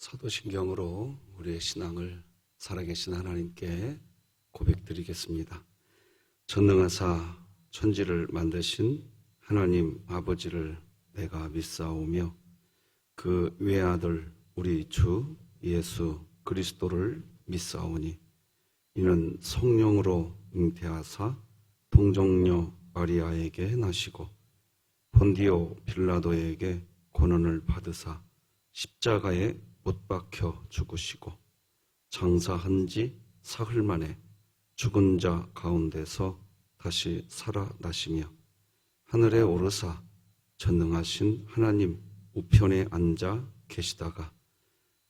사도신경으로 우리의 신앙을 살아계신 하나님께 고백드리겠습니다. 전능하사 천지를 만드신 하나님 아버지를 내가 믿사오며 그 외아들 우리 주 예수 그리스도를 믿사오니 이는 성령으로 잉태하사 동정녀 마리아에게 나시고 본디오 빌라도에게 고난을 받으사 십자가에 못 박혀 죽으시고 장사한 지 사흘 만에 죽은 자 가운데서 다시 살아나시며 하늘에 오르사 전능하신 하나님 우편에 앉아 계시다가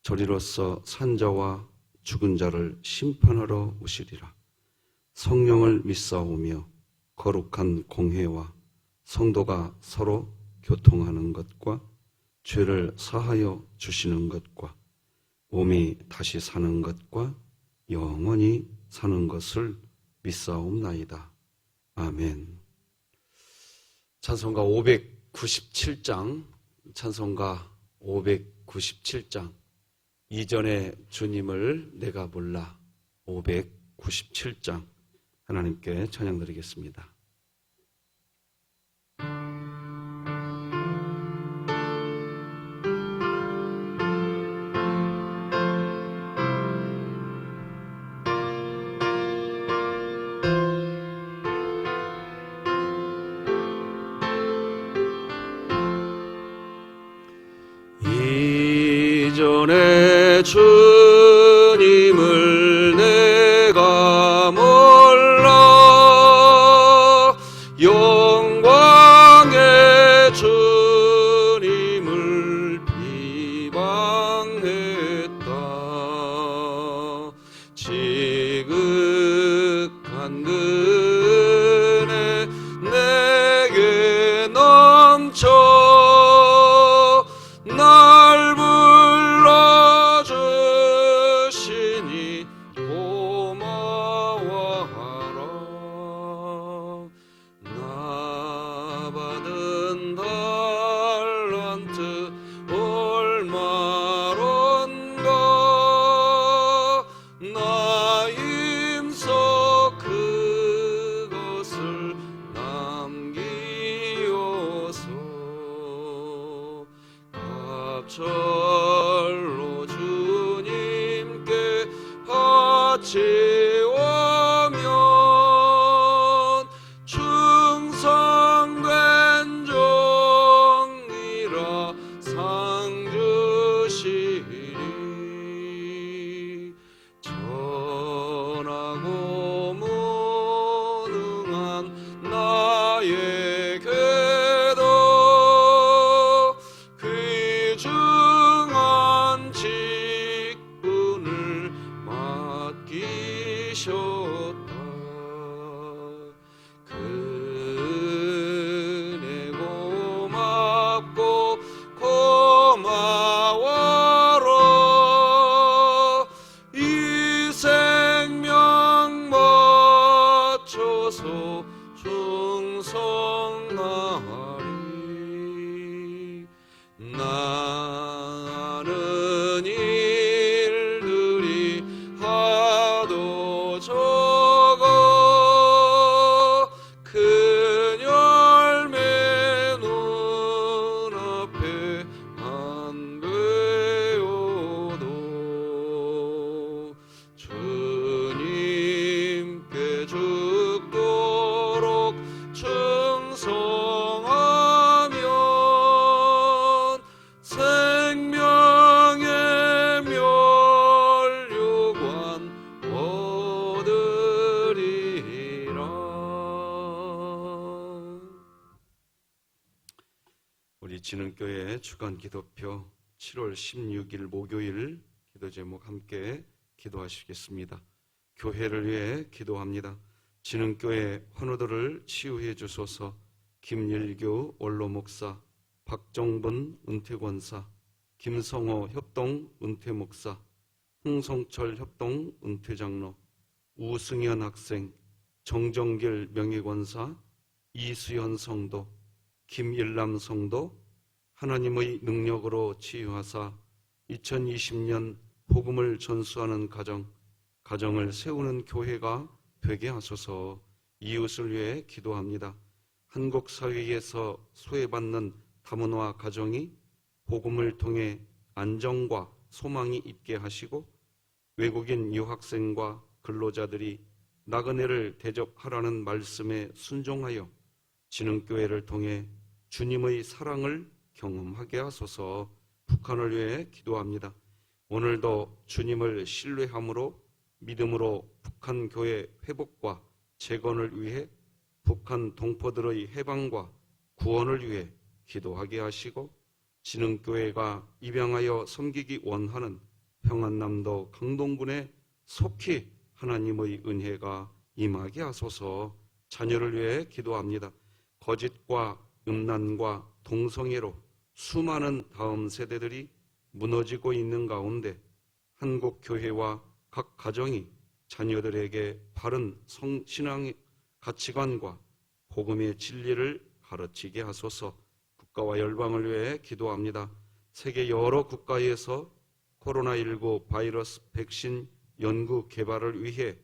저리로서 산자와 죽은 자를 심판하러 오시리라. 성령을 믿사오며 거룩한 공회와 성도가 서로 교통하는 것과 죄를 사하여 주시는 것과 몸이 다시 사는 것과 영원히 사는 것을 믿사옵나이다. 아멘. 찬송가 597장, 찬송가 597장, 이전의 주님을 내가 몰라 597장 하나님께 찬양드리겠습니다. 이전에 주님을 내가 몰라 영광의 주님을 비방했다. 지극한 은혜 내게 넘쳐 날 불러주시니 고마워하라. 나 받은 달란트 얼마론가 나 힘써 그것을 남기어서 절로 주님께 바치오면 충성된 종이라 상 주시리. 전하고 무능한 나에게도 귀중한 직분을 맡기셨다. 그네 고맙고 고마워라. 이 생명 바쳐서 충성하리. 나는 일들이 하도 적어 큰 열매 눈앞에 안 되어도 주님께 죽도록 충성하면 생명의 멸류관 얻으리라. 우리 진흥교회 주간 기도표 7월 16일 목요일 기도 제목 함께 기도하시겠습니다. 교회를 위해 기도합니다. 진흥교회 환우들을 치유해 주소서. 김일규 원로 목사, 박정분 은퇴권사, 김성호 협동 은퇴목사, 홍성철 협동 은퇴장로, 우승현 학생, 정정길 명예권사, 이수연 성도, 김일남 성도, 하나님의 능력으로 치유하사 2020년 복음을 전수하는 가정을 세우는 교회가 되게 하소서. 이웃을 위해 기도합니다. 한국 사회에서 소외받는 다문화 가정이 복음을 통해 안정과 소망이 있게 하시고, 외국인 유학생과 근로자들이 나그네를 대접하라는 말씀에 순종하여 진흥교회를 통해 주님의 사랑을 경험하게 하소서. 북한을 위해 기도합니다. 오늘도 주님을 신뢰함으로 믿음으로 북한 교회 회복과 재건을 위해 북한 동포들의 해방과 구원을 위해 기도하게 하시고, 진흥교회가 입양하여 섬기기 원하는 평안남도 강동군에 속히 하나님의 은혜가 임하게 하소서. 자녀를 위해 기도합니다. 거짓과 음란과 동성애로 수많은 다음 세대들이 무너지고 있는 가운데 한국 교회와 각 가정이 자녀들에게 바른 신앙 가치관과 복음의 진리를 가르치게 하소서. 국가와 열방을 위해 기도합니다. 세계 여러 국가에서 코로나19 바이러스 백신 연구 개발을 위해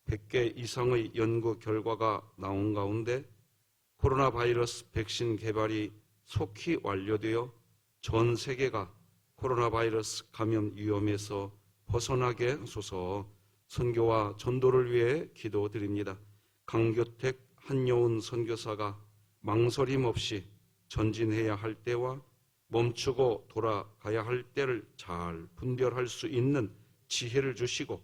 100개 이상의 연구 결과가 나온 가운데 코로나 바이러스 백신 개발이 속히 완료되어 전 세계가 코로나 바이러스 감염 위험에서 벗어나게 하소서. 선교와 전도를 위해 기도드립니다. 강교택 한여운 선교사가 망설임 없이 전진해야 할 때와 멈추고 돌아가야 할 때를 잘 분별할 수 있는 지혜를 주시고,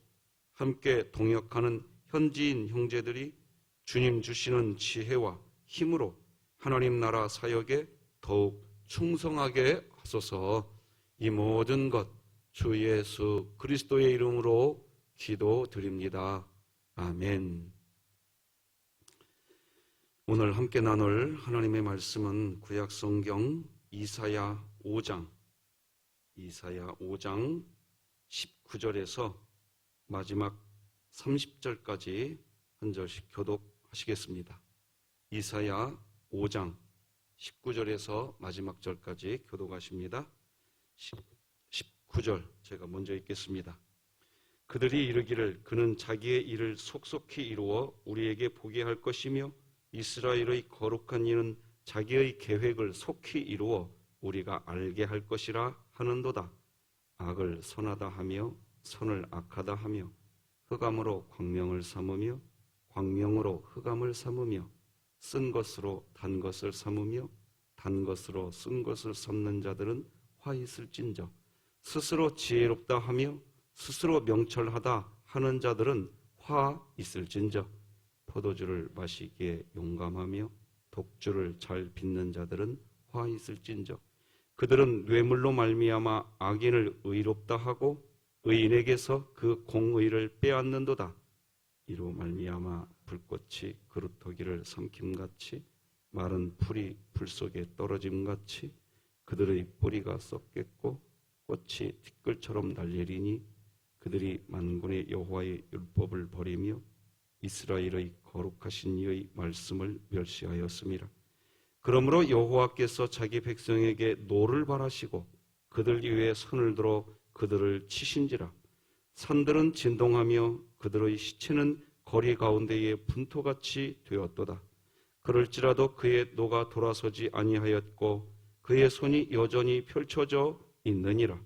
함께 동역하는 현지인 형제들이 주님 주시는 지혜와 힘으로 하나님 나라 사역에 더욱 충성하게 하소서. 이 모든 것 주 예수 그리스도의 이름으로 기도드립니다. 아멘. 오늘 함께 나눌 하나님의 말씀은 구약 성경 이사야 5장 19절에서 마지막 30절까지 한 절씩 교독하시겠습니다. 이사야 5장 19절에서 마지막 절까지 교독하십니다. 19절 제가 먼저 읽겠습니다. 그들이 이르기를 그는 자기의 일을 속속히 이루어 우리에게 보게 할 것이며 이스라엘의 거룩한 이는 자기의 계획을 속히 이루어 우리가 알게 할 것이라 하는도다. 악을 선하다 하며 선을 악하다 하며 흑암으로 광명을 삼으며 광명으로 흑암을 삼으며 쓴 것으로 단 것을 삼으며 단 것으로 쓴 것을 삼는 자들은 화 있을진저. 스스로 지혜롭다 하며 스스로 명철하다 하는 자들은 화 있을진저. 포도주를 마시기에 용감하며 독주를 잘 빚는 자들은 화 있을진저. 그들은 뇌물로 말미암아 악인을 의롭다 하고 의인에게서 그 공의를 빼앗는도다. 이로 말미암아 불꽃이 그루터기를 삼킴같이 마른 풀이 불 속에 떨어짐같이 그들의 뿌리가 썩겠고 꽃이 티끌처럼 날리리니 그들이 만군의 여호와의 율법을 버리며 이스라엘의 거룩하신 이의 말씀을 멸시하였음이라. 그러므로 여호와께서 자기 백성에게 노를 바라시고 그들 위에 손을 들어 그들을 치신지라. 산들은 진동하며 그들의 시체는 거리 가운데에 분토같이 되었도다. 그럴지라도 그의 노가 돌아서지 아니하였고 그의 손이 여전히 펼쳐져 있느니라.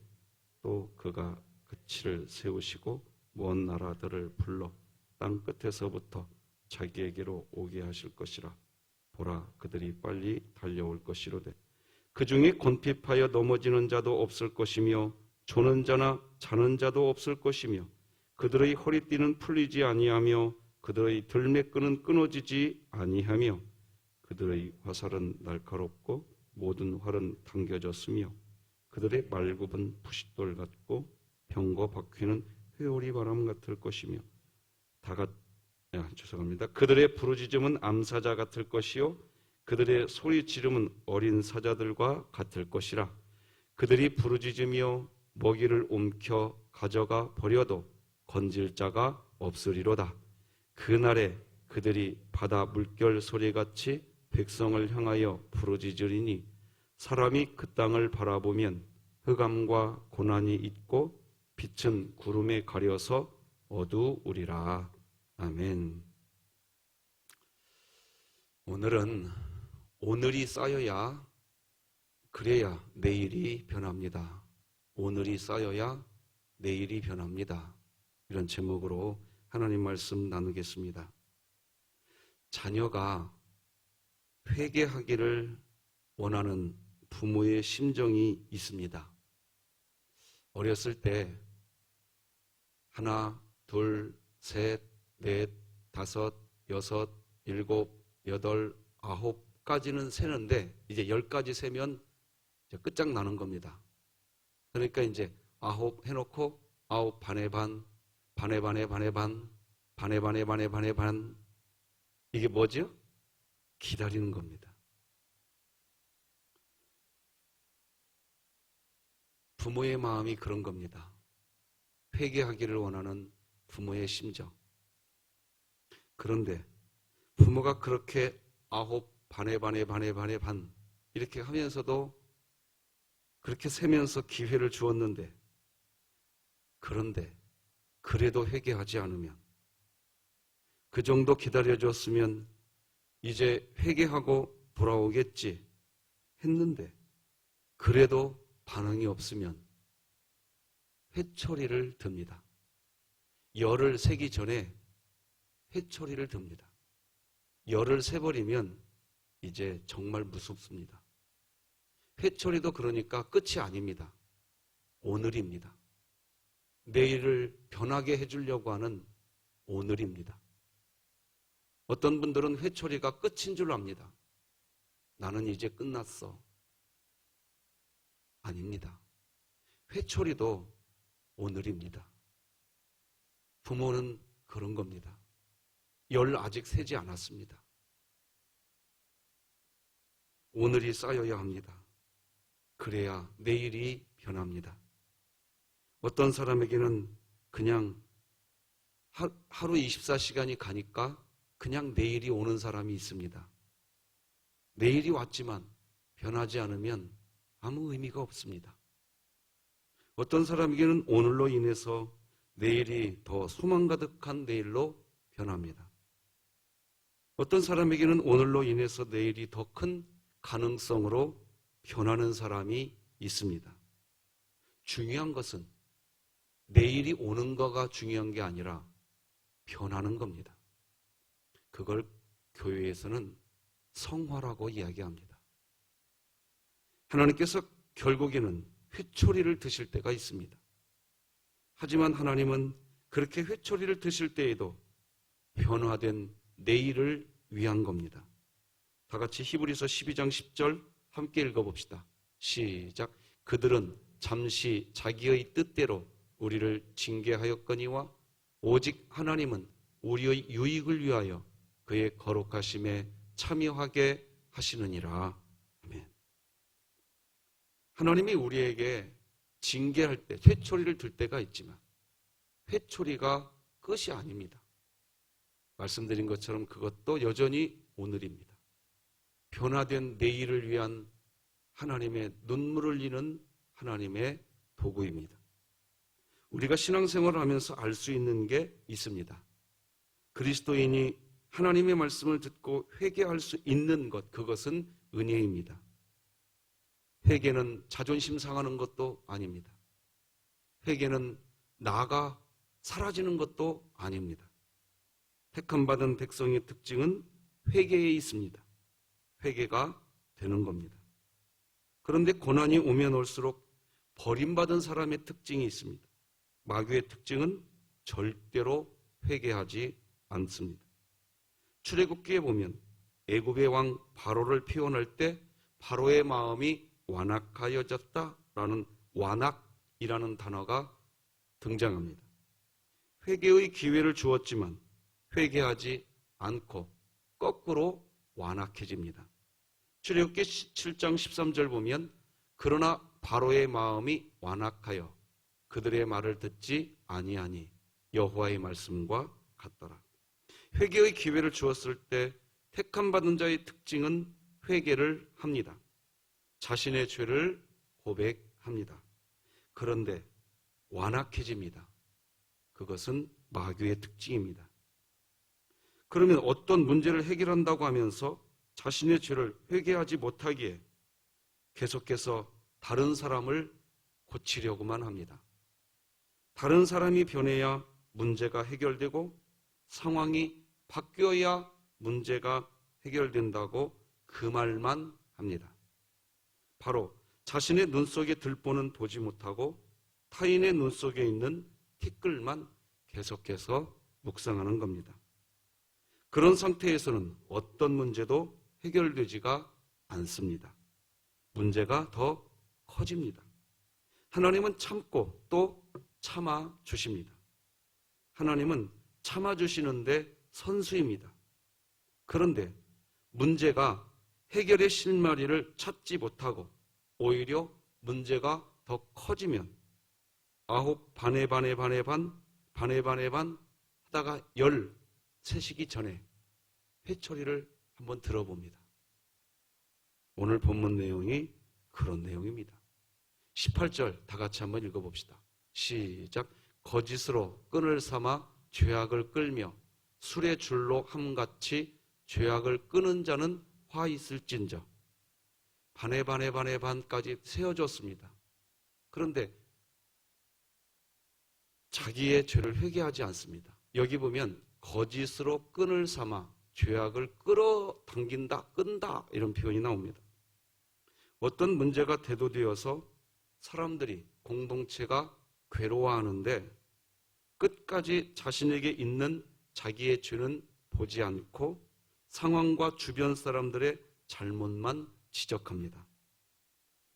또 그가 그치를 세우시고 먼 나라들을 불러 땅 끝에서부터 자기에게로 오게 하실 것이라. 보라, 그들이 빨리 달려올 것이로되 그 중에 곤핍하여 넘어지는 자도 없을 것이며 조는 자나 자는 자도 없을 것이며 그들의 허리띠는 풀리지 아니하며 그들의 들매끈은 끊어지지 아니하며 그들의 화살은 날카롭고 모든 활은 당겨졌으며 그들의 말굽은 부싯돌 같고 병거 바퀴는 회오리 바람 같을 것이며 그들의 부르짖음은 암사자 같을 것이요 그들의 소리 지름은 어린 사자들과 같을 것이라. 그들이 부르짖으며 먹이를 옮겨 가져가 버려도 건질 자가 없으리로다. 그날에 그들이 바다 물결 소리같이 백성을 향하여 부르짖으리니 사람이 그 땅을 바라보면 흑암과 고난이 있고 빛은 구름에 가려서 어두우리라. 아멘. 오늘은 오늘이 쌓여야 그래야 내일이 변합니다. 오늘이 쌓여야 내일이 변합니다. 이런 제목으로 하나님 말씀 나누겠습니다. 자녀가 회개하기를 원하는 부모의 심정이 있습니다. 어렸을 때 하나, 둘, 셋, 넷, 다섯, 여섯, 일곱, 여덟, 아홉까지는 세는데 이제 10까지 세면 이제 끝장나는 겁니다. 그러니까 이제 아홉 해놓고 아홉 반에 반, 반에 반에 반에 반, 반에 반에 반에 반에 반, 이게 뭐죠? 기다리는 겁니다. 부모의 마음이 그런 겁니다. 회개하기를 원하는 부모의 심정. 그런데 부모가 그렇게 아홉 반에 반에 반에 반에 반 이렇게 하면서도 그렇게 세면서 기회를 주었는데, 그런데 그래도 회개하지 않으면, 그 정도 기다려줬으면 이제 회개하고 돌아오겠지 했는데 그래도 반응이 없으면 회초리를 듭니다. 열을 세기 전에 회초리를 듭니다. 열을 세버리면 이제 정말 무섭습니다. 회초리도 그러니까 끝이 아닙니다. 오늘입니다. 내일을 변하게 해주려고 하는 오늘입니다. 어떤 분들은 회초리가 끝인 줄 압니다. 나는 이제 끝났어. 아닙니다. 회초리도 오늘입니다. 부모는 그런 겁니다. 열 아직 세지 않았습니다. 오늘이 쌓여야 합니다. 그래야 내일이 변합니다. 어떤 사람에게는 그냥 하루 24시간이 가니까 그냥 내일이 오는 사람이 있습니다. 내일이 왔지만 변하지 않으면 아무 의미가 없습니다. 어떤 사람에게는 오늘로 인해서 내일이 더 소망 가득한 내일로 변합니다. 어떤 사람에게는 오늘로 인해서 내일이 더 큰 가능성으로 변하는 사람이 있습니다. 중요한 것은 내일이 오는 거가 중요한 게 아니라 변하는 겁니다. 그걸 교회에서는 성화라고 이야기합니다. 하나님께서 결국에는 회초리를 드실 때가 있습니다. 하지만 하나님은 그렇게 회초리를 드실 때에도 변화된 내일을 위한 겁니다. 다 같이 히브리서 12장 10절 함께 읽어봅시다. 시작. 그들은 잠시 자기의 뜻대로 우리를 징계하였거니와 오직 하나님은 우리의 유익을 위하여 그의 거룩하심에 참여하게 하시느니라. 아멘. 하나님이 우리에게 징계할 때 회초리를 들 때가 있지만 회초리가 끝이 아닙니다. 말씀드린 것처럼 그것도 여전히 오늘입니다. 변화된 내일을 위한 하나님의 눈물을 흘리는 하나님의 도구입니다. 우리가 신앙생활을 하면서 알 수 있는 게 있습니다. 그리스도인이 하나님의 말씀을 듣고 회개할 수 있는 것, 그것은 은혜입니다. 회개는 자존심 상하는 것도 아닙니다. 회개는 나가 사라지는 것도 아닙니다. 택함받은 백성의 특징은 회개에 있습니다. 회개가 되는 겁니다. 그런데 고난이 오면 올수록 버림받은 사람의 특징이 있습니다. 마귀의 특징은 절대로 회개하지 않습니다. 출애굽기에 보면 애굽의 왕 바로를 피원할 때 바로의 마음이 완악하여졌다라는 완악이라는 단어가 등장합니다. 회개의 기회를 주었지만 회개하지 않고 거꾸로 완악해집니다. 출애굽기 7장 13절 보면 그러나 바로의 마음이 완악하여 그들의 말을 듣지 아니하니 여호와의 말씀과 같더라. 회개의 기회를 주었을 때 택함받은 자의 특징은 회개를 합니다. 자신의 죄를 고백합니다. 그런데 완악해집니다. 그것은 마귀의 특징입니다. 그러면 어떤 문제를 해결한다고 하면서 자신의 죄를 회개하지 못하기에 계속해서 다른 사람을 고치려고만 합니다. 다른 사람이 변해야 문제가 해결되고 상황이 바뀌어야 문제가 해결된다고 그 말만 합니다. 바로 자신의 눈 속에 들보는 보지 못하고 타인의 눈 속에 있는 티끌만 계속해서 묵상하는 겁니다. 그런 상태에서는 어떤 문제도 해결되지가 않습니다. 문제가 더 커집니다. 하나님은 참고 또 참아 주십니다. 하나님은 참아 주시는데 선수입니다. 그런데 문제가 해결의 실마리를 찾지 못하고 오히려 문제가 더 커지면 반에 반 하다가 열 세시기 전에 회초리를 한번 들어봅니다. 오늘 본문 내용이 그런 내용입니다. 18절 다 같이 한번 읽어봅시다. 시작. 거짓으로 끈을 삼아 죄악을 끌며 술의 줄로 함같이 죄악을 끄는 자는 화 있을진저. 반에 반까지 세워줬습니다. 그런데 자기의 죄를 회개하지 않습니다. 여기 보면 거짓으로 끈을 삼아 죄악을 끌어당긴다, 끈다 이런 표현이 나옵니다. 어떤 문제가 대두되어서 사람들이 공동체가 괴로워하는데 끝까지 자신에게 있는 자기의 죄는 보지 않고 상황과 주변 사람들의 잘못만 지적합니다.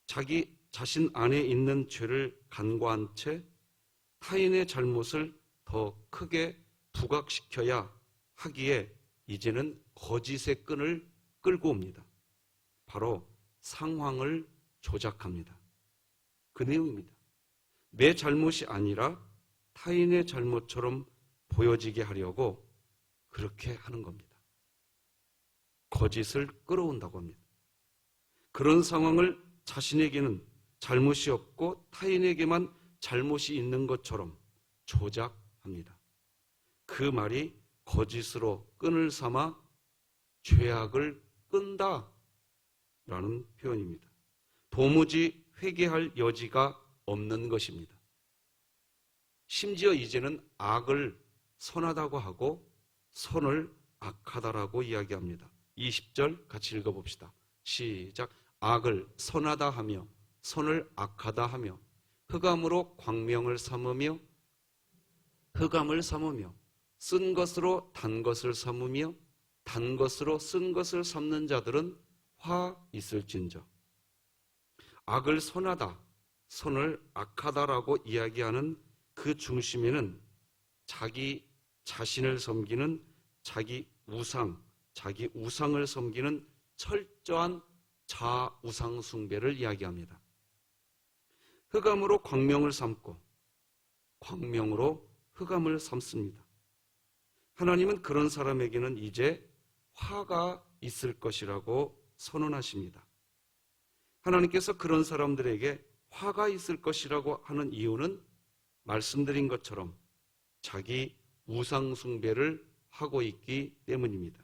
자기 자신 안에 있는 죄를 간과한 채 타인의 잘못을 더 크게 부각시켜야 하기에 이제는 거짓의 끈을 끌고 옵니다. 바로 상황을 조작합니다. 그 내용입니다. 내 잘못이 아니라 타인의 잘못처럼 보여지게 하려고 그렇게 하는 겁니다. 거짓을 끌어온다고 합니다. 그런 상황을 자신에게는 잘못이 없고 타인에게만 잘못이 있는 것처럼 조작합니다. 그 말이 거짓으로 끈을 삼아 죄악을 끈다 라는 표현입니다. 도무지 회개할 여지가 없는 것입니다. 심지어 이제는 악을 선하다고 하고 선을 악하다라고 이야기합니다. 20절 같이 읽어봅시다. 시작. 악을 선하다 하며 선을 악하다 하며 흑암으로 광명을 삼으며 쓴 것으로 단 것을 삼으며 단 것으로 쓴 것을 삼는 자들은 화 있을진저. 악을 선하다, 선을 악하다라고 이야기하는 그 중심에는 자기 자신을 섬기는 자기 우상을 섬기는 철저한 자우상 숭배를 이야기합니다. 흑암으로 광명을 삼고 광명으로 흑암을 삼습니다. 하나님은 그런 사람에게는 이제 화가 있을 것이라고 선언하십니다. 하나님께서 그런 사람들에게 화가 있을 것이라고 하는 이유는 말씀드린 것처럼 자기 우상 숭배를 하고 있기 때문입니다.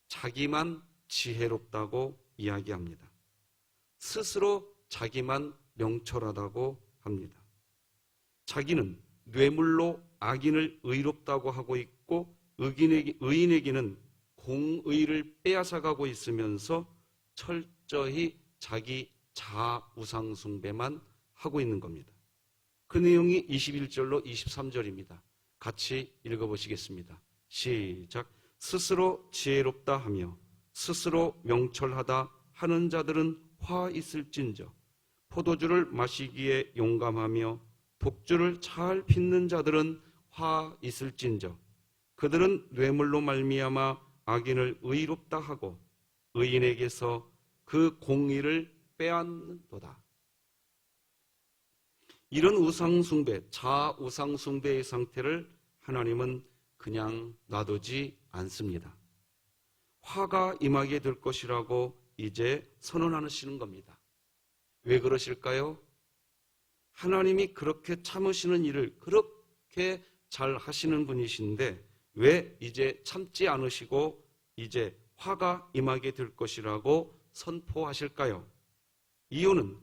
자기만 지혜롭다고 이야기합니다. 스스로 자기만 명철하다고 합니다. 자기는 뇌물로 악인을 의롭다고 하고 있고 의인에게는 공의를 빼앗아가고 있으면서 철저히 자기 자우상 숭배만 하고 있는 겁니다. 그 내용이 21절로 23절입니다. 같이 읽어보시겠습니다. 시작. 스스로 지혜롭다 하며 스스로 명철하다 하는 자들은 화 있을진저. 포도주를 마시기에 용감하며 독주를 잘 빚는 자들은 화 있을진저. 그들은 뇌물로 말미암아 악인을 의롭다 하고 의인에게서 그 공의를 빼앗는도다. 이런 우상숭배, 자우상숭배의 상태를 하나님은 그냥 놔두지 않습니다. 화가 임하게 될 것이라고 이제 선언하시는 겁니다. 왜 그러실까요? 하나님이 그렇게 참으시는 일을 그렇게 잘 하시는 분이신데 왜 이제 참지 않으시고 이제 화가 임하게 될 것이라고 선포하실까요? 이유는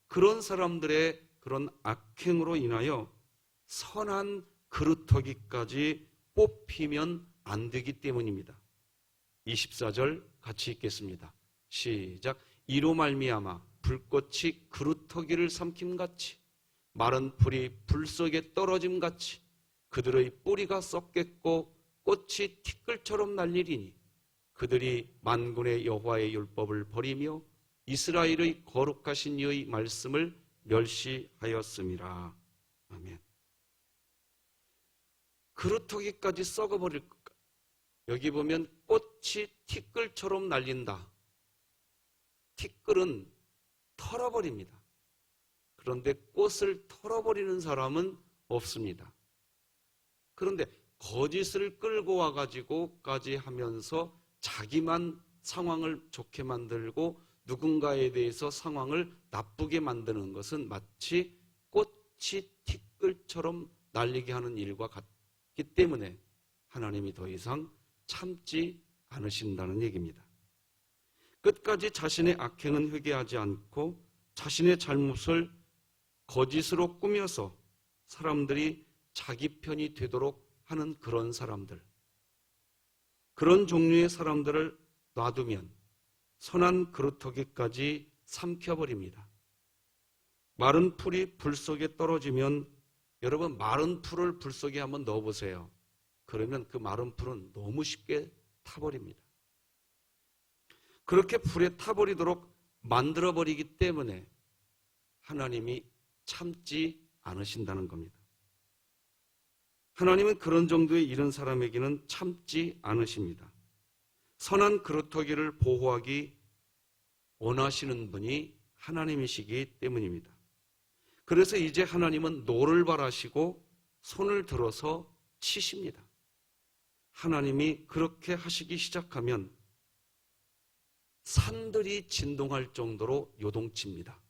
그런 사람들의 그런 악행으로 인하여 선한 그루터기까지 뽑히면 안 되기 때문입니다. 24절 같이 읽겠습니다. 시작. 이로 말미암아 불꽃이 그루터기를 삼킴같이 마른 풀이 불 속에 떨어짐같이 그들의 뿌리가 썩겠고 꽃이 티끌처럼 날리리니 그들이 만군의 여호와의 율법을 버리며 이스라엘의 거룩하신 이의 말씀을 멸시하였음이라. 아멘. 그루터기까지 썩어버릴 것. 여기 보면 꽃이 티끌처럼 날린다. 티끌은 털어버립니다. 그런데 꽃을 털어버리는 사람은 없습니다. 그런데 거짓을 끌고 와가지고까지 하면서 자기만 상황을 좋게 만들고 누군가에 대해서 상황을 나쁘게 만드는 것은 마치 꽃이 티끌처럼 날리게 하는 일과 같기 때문에 하나님이 더 이상 참지 않으신다는 얘기입니다. 끝까지 자신의 악행은 회개하지 않고 자신의 잘못을 거짓으로 꾸며서 사람들이 자기 편이 되도록 하는 그런 사람들, 그런 종류의 사람들을 놔두면 선한 그루터기까지 삼켜버립니다. 마른 풀이 불 속에 떨어지면 여러분 마른 풀을 불 속에 한번 넣어보세요. 그러면 그 마른 풀은 너무 쉽게 타버립니다. 그렇게 불에 타버리도록 만들어버리기 때문에 하나님이 참지 않으신다는 겁니다. 하나님은 그런 정도의 이런 사람에게는 참지 않으십니다. 선한 그루터기를 보호하기 원하시는 분이 하나님이시기 때문입니다. 그래서 이제 하나님은 노를 바라시고 손을 들어서 치십니다. 하나님이 그렇게 하시기 시작하면 산들이 진동할 정도로 요동칩니다.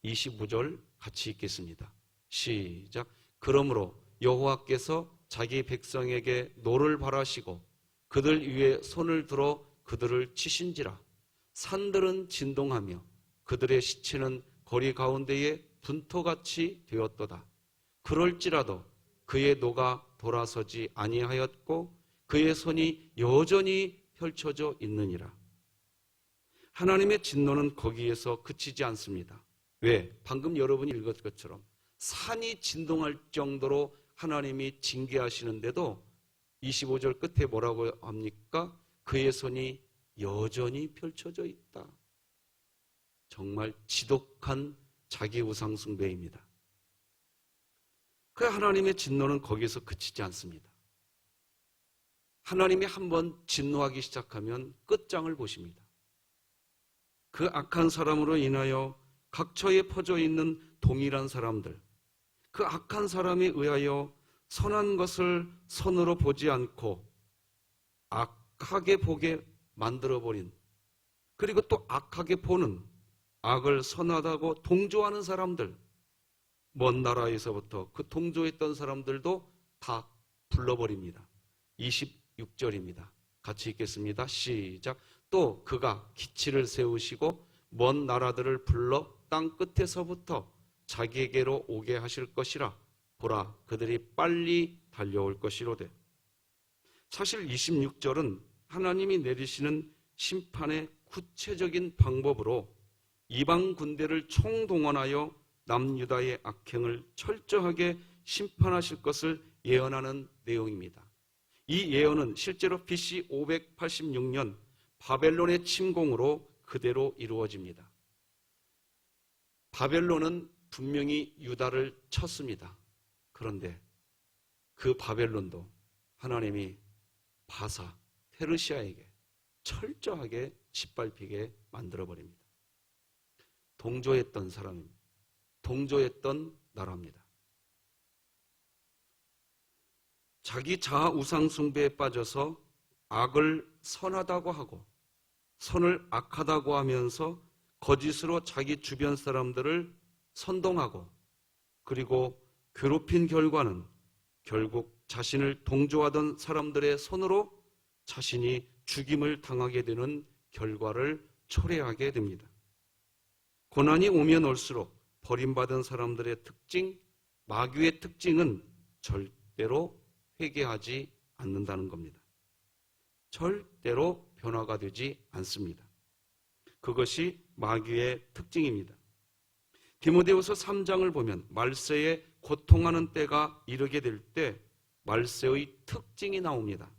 25절 같이 읽겠습니다. 시작. 그러므로 여호와께서 자기 백성에게 노를 바라시고 그들 위에 손을 들어 그들을 치신지라. 산들은 진동하며 그들의 시체는 거리 가운데에 분토같이 되었도다. 그럴지라도 그의 노가 돌아서지 아니하였고 그의 손이 여전히 펼쳐져 있느니라. 하나님의 진노는 거기에서 그치지 않습니다. 왜? 방금 여러분이 읽었 것처럼 산이 진동할 정도로 하나님이 징계하시는데도 25절 끝에 뭐라고 합니까? 그의 손이 여전히 펼쳐져 있다. 정말 지독한 자기 우상 숭배입니다. 그 하나님의 진노는 거기서 그치지 않습니다. 하나님이 한번 진노하기 시작하면 끝장을 보십니다. 그 악한 사람으로 인하여 각처에 퍼져 있는 동일한 사람들, 그 악한 사람에 의하여 선한 것을 선으로 보지 않고 악하게 보게 만들어버린, 그리고 또 악하게 보는, 악을 선하다고 동조하는 사람들, 먼 나라에서부터 그 동조했던 사람들도 다 불러버립니다. 26절입니다. 같이 읽겠습니다. 시작. 또 그가 기치를 세우시고 먼 나라들을 불러 땅 끝에서부터 자기에게로 오게 하실 것이라. 보라, 그들이 빨리 달려올 것이로되. 사실 26절은 하나님이 내리시는 심판의 구체적인 방법으로 이방 군대를 총동원하여 남유다의 악행을 철저하게 심판하실 것을 예언하는 내용입니다. 이 예언은 실제로 BC 586년 바벨론의 침공으로 그대로 이루어집니다. 바벨론은 분명히 유다를 쳤습니다. 그런데 그 바벨론도 하나님이 바사, 페르시아에게 철저하게 짓밟히게 만들어버립니다. 동조했던 사람입니다. 동조했던 나라입니다. 자기 자아 우상 숭배에 빠져서 악을 선하다고 하고 선을 악하다고 하면서 거짓으로 자기 주변 사람들을 선동하고 그리고 괴롭힌 결과는 결국 자신을 동조하던 사람들의 손으로 자신이 죽임을 당하게 되는 결과를 초래하게 됩니다. 고난이 오면 올수록 버림받은 사람들의 특징, 마귀의 특징은 절대로 회개하지 않는다는 겁니다. 절대로 변화가 되지 않습니다. 그것이 마귀의 특징입니다. 디모데후서 3장을 보면 말세에 고통하는 때가 이르게 될 때 말세의 특징이 나옵니다.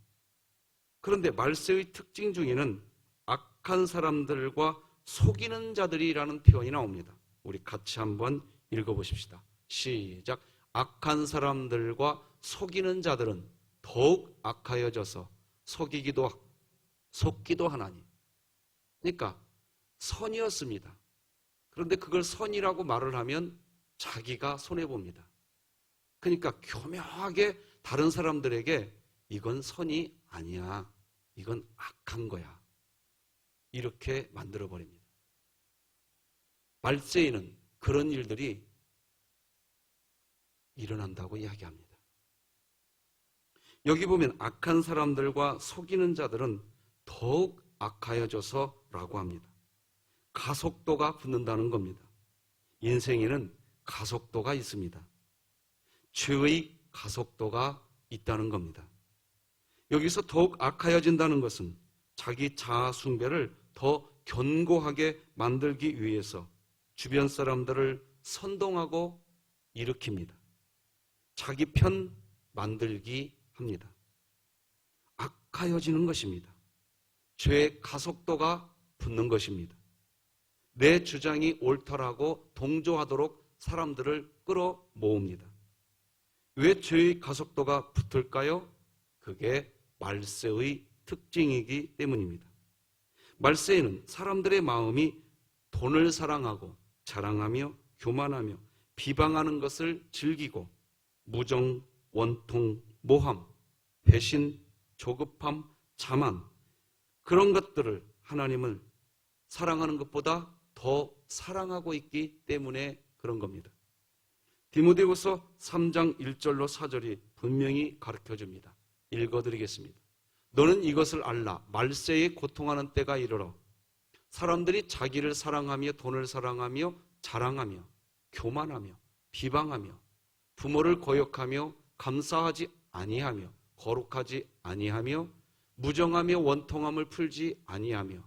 그런데 말세의 특징 중에는 악한 사람들과 속이는 자들이라는 표현이 나옵니다. 우리 같이 한번 읽어보십시다. 시작. 악한 사람들과 속이는 자들은 더욱 악하여져서 속기도 하나니. 그러니까 선이었습니다. 그런데 그걸 선이라고 말을 하면 자기가 손해봅니다. 그러니까 교묘하게 다른 사람들에게 이건 선이 아니야, 이건 악한 거야, 이렇게 만들어버립니다. 말세에는 그런 일들이 일어난다고 이야기합니다. 여기 보면 악한 사람들과 속이는 자들은 더욱 악하여져서라고 합니다. 가속도가 붙는다는 겁니다. 인생에는 가속도가 있습니다. 죄의 가속도가 있다는 겁니다. 여기서 더욱 악하여진다는 것은 자기 자아 숭배를 더 견고하게 만들기 위해서 주변 사람들을 선동하고 일으킵니다. 자기 편 만들기 합니다. 악하여지는 것입니다. 죄의 가속도가 붙는 것입니다. 내 주장이 옳다라고 동조하도록 사람들을 끌어모읍니다. 왜 죄의 가속도가 붙을까요? 그게 말세의 특징이기 때문입니다. 말세에는 사람들의 마음이 돈을 사랑하고 자랑하며 교만하며 비방하는 것을 즐기고 무정, 원통, 모함, 배신, 조급함, 자만, 그런 것들을 하나님을 사랑하는 것보다 더 사랑하고 있기 때문에 그런 겁니다. 디모데후서 3장 1절로 4절이 분명히 가르쳐줍니다. 읽어드리겠습니다. 너는 이것을 알라. 말세에 고통하는 때가 이르러 사람들이 자기를 사랑하며 돈을 사랑하며 자랑하며 교만하며 비방하며 부모를 거역하며 감사하지 아니하며 거룩하지 아니하며 무정하며 원통함을 풀지 아니하며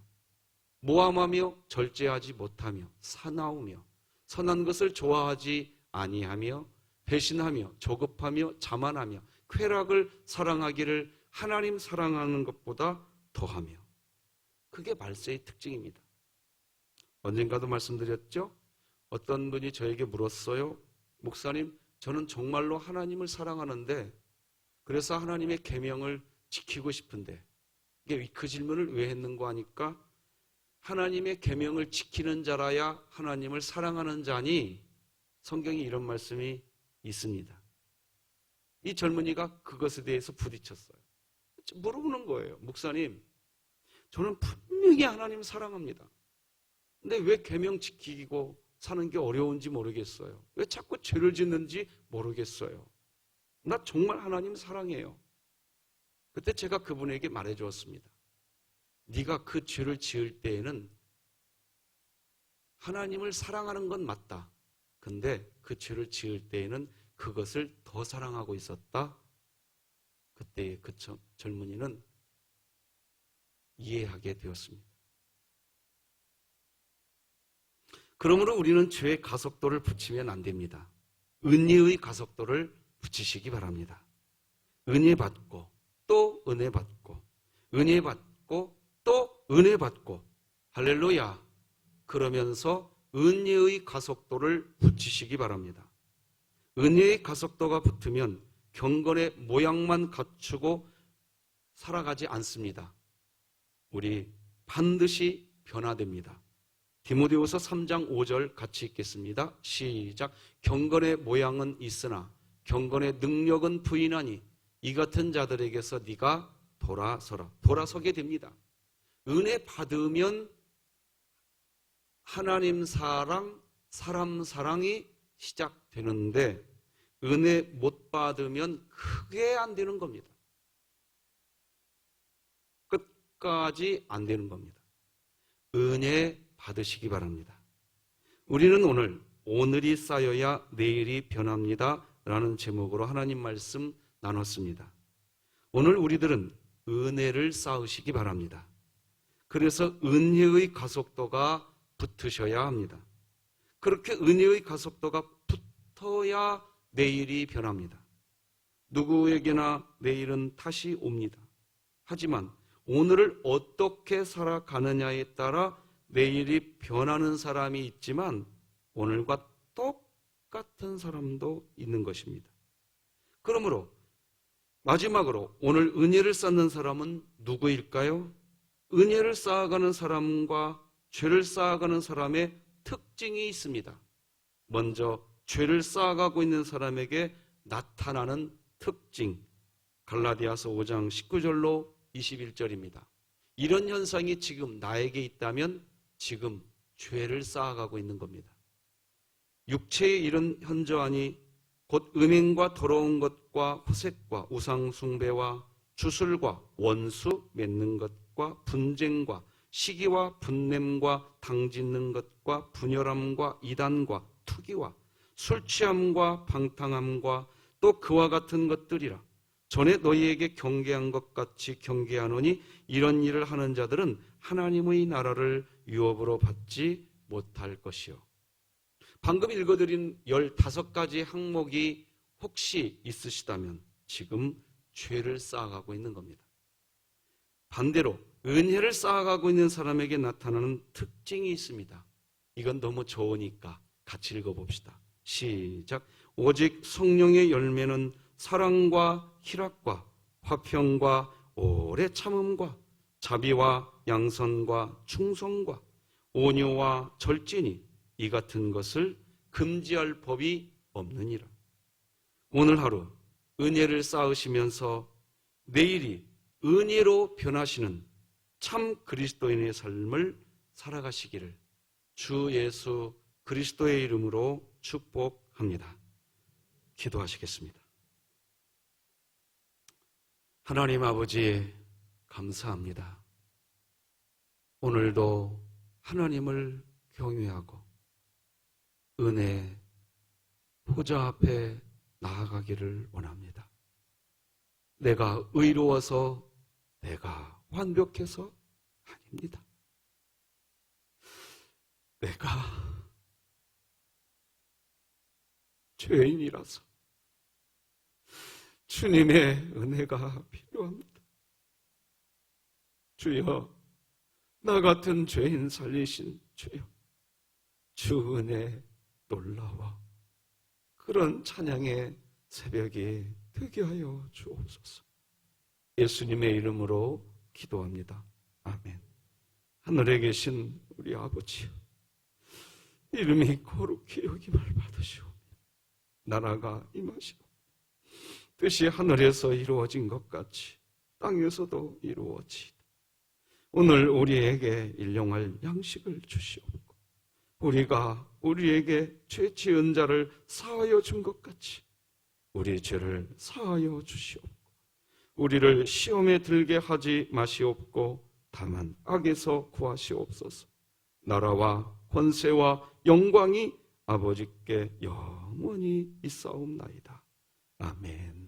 모함하며 절제하지 못하며 사나우며 선한 것을 좋아하지 아니하며 배신하며 조급하며 자만하며 쾌락을 사랑하기를 하나님 사랑하는 것보다 더하며. 그게 말세의 특징입니다. 언젠가도 말씀드렸죠? 어떤 분이 저에게 물었어요. 목사님, 저는 정말로 하나님을 사랑하는데 그래서 하나님의 계명을 지키고 싶은데, 이게 그 질문을 왜 했는가 하니까 하나님의 계명을 지키는 자라야 하나님을 사랑하는 자니, 성경에 이런 말씀이 있습니다. 이 젊은이가 그것에 대해서 부딪혔어요. 물어보는 거예요. 목사님, 저는 분명히 하나님 사랑합니다. 근데 왜 계명 지키고 사는 게 어려운지 모르겠어요. 왜 자꾸 죄를 짓는지 모르겠어요. 나 정말 하나님 사랑해요. 그때 제가 그분에게 말해 주었습니다. 네가 그 죄를 지을 때에는 하나님을 사랑하는 건 맞다. 근데 그 죄를 지을 때에는 그것을 더 사랑하고 있었다. 그때 그 젊은이는 이해하게 되었습니다. 그러므로 우리는 죄의 가속도를 붙이면 안 됩니다. 은혜의 가속도를 붙이시기 바랍니다. 은혜 받고 또 은혜 받고 은혜 받고 또 은혜 받고 할렐루야. 그러면서 은혜의 가속도를 붙이시기 바랍니다. 은혜의 가속도가 붙으면 경건의 모양만 갖추고 살아가지 않습니다. 우리 반드시 변화됩니다. 디모데후서 3장 5절 같이 읽겠습니다. 시작. 경건의 모양은 있으나 경건의 능력은 부인하니 이 같은 자들에게서 네가 돌아서라. 돌아서게 됩니다. 은혜 받으면 하나님 사랑, 사람 사랑이 되는데 은혜 못 받으면 크게 안 되는 겁니다. 끝까지 안 되는 겁니다. 은혜 받으시기 바랍니다. 우리는 오늘이 쌓여야 내일이 변합니다 라는 제목으로 하나님 말씀 나눴습니다. 오늘 우리들은 은혜를 쌓으시기 바랍니다. 그래서 은혜의 가속도가 붙으셔야 합니다. 그렇게 은혜의 가속도가 붙어야 내일이 변합니다. 누구에게나 내일은 다시 옵니다. 하지만 오늘을 어떻게 살아가느냐에 따라 내일이 변하는 사람이 있지만 오늘과 똑같은 사람도 있는 것입니다. 그러므로 마지막으로 오늘 은혜를 쌓는 사람은 누구일까요? 은혜를 쌓아가는 사람과 죄를 쌓아가는 사람의 특징이 있습니다. 먼저 죄를 쌓아가고 있는 사람에게 나타나는 특징, 갈라디아서 5장 19절로 21절입니다. 이런 현상이 지금 나에게 있다면 지금 죄를 쌓아가고 있는 겁니다. 육체의 이런 현저하니 곧 음행과 더러운 것과 화색과 우상 숭배와 주술과 원수 맺는 것과 분쟁과 시기와 분냄과 당짓는 것과 분열함과 이단과 투기와 술 취함과 방탕함과 또 그와 같은 것들이라. 전에 너희에게 경계한 것 같이 경계하노니 이런 일을 하는 자들은 하나님의 나라를 유업으로 받지 못할 것이요. 방금 읽어드린 15가지 항목이 혹시 있으시다면 지금 죄를 쌓아가고 있는 겁니다. 반대로 은혜를 쌓아가고 있는 사람에게 나타나는 특징이 있습니다. 이건 너무 좋으니까 같이 읽어봅시다. 시작. 오직 성령의 열매는 사랑과 희락과 화평과 오래 참음과 자비와 양선과 충성과 온유와 절제니 이 같은 것을 금지할 법이 없느니라. 오늘 하루 은혜를 쌓으시면서 내일이 은혜로 변하시는 참 그리스도인의 삶을 살아가시기를 주 예수 그리스도의 이름으로 축복합니다. 기도하시겠습니다. 하나님 아버지 감사합니다. 오늘도 하나님을 경외하고 은혜 보좌 앞에 나아가기를 원합니다. 내가 의로워서 내가 완벽해서 아닙니다. 내가 죄인이라서 주님의 은혜가 필요합니다. 주여, 나 같은 죄인 살리신 주여, 주 은혜 놀라워 그런 찬양의 새벽이 되게 하여 주옵소서. 예수님의 이름으로 기도합니다. 아멘. 하늘에 계신 우리 아버지여, 이름이 거룩히 여김을 받으시오며 나라가 임하시오 뜻이 하늘에서 이루어진 것 같이 땅에서도 이루어지이다. 오늘 우리에게 일용할 양식을 주시옵고 우리가 우리에게 죄 지은 자를 사하여 준 것 같이 우리 죄를 사하여 주시옵고 우리를 시험에 들게 하지 마시옵고 다만 악에서 구하시옵소서. 나라와 권세와 영광이 아버지께 영원히 있사옵나이다. 아멘.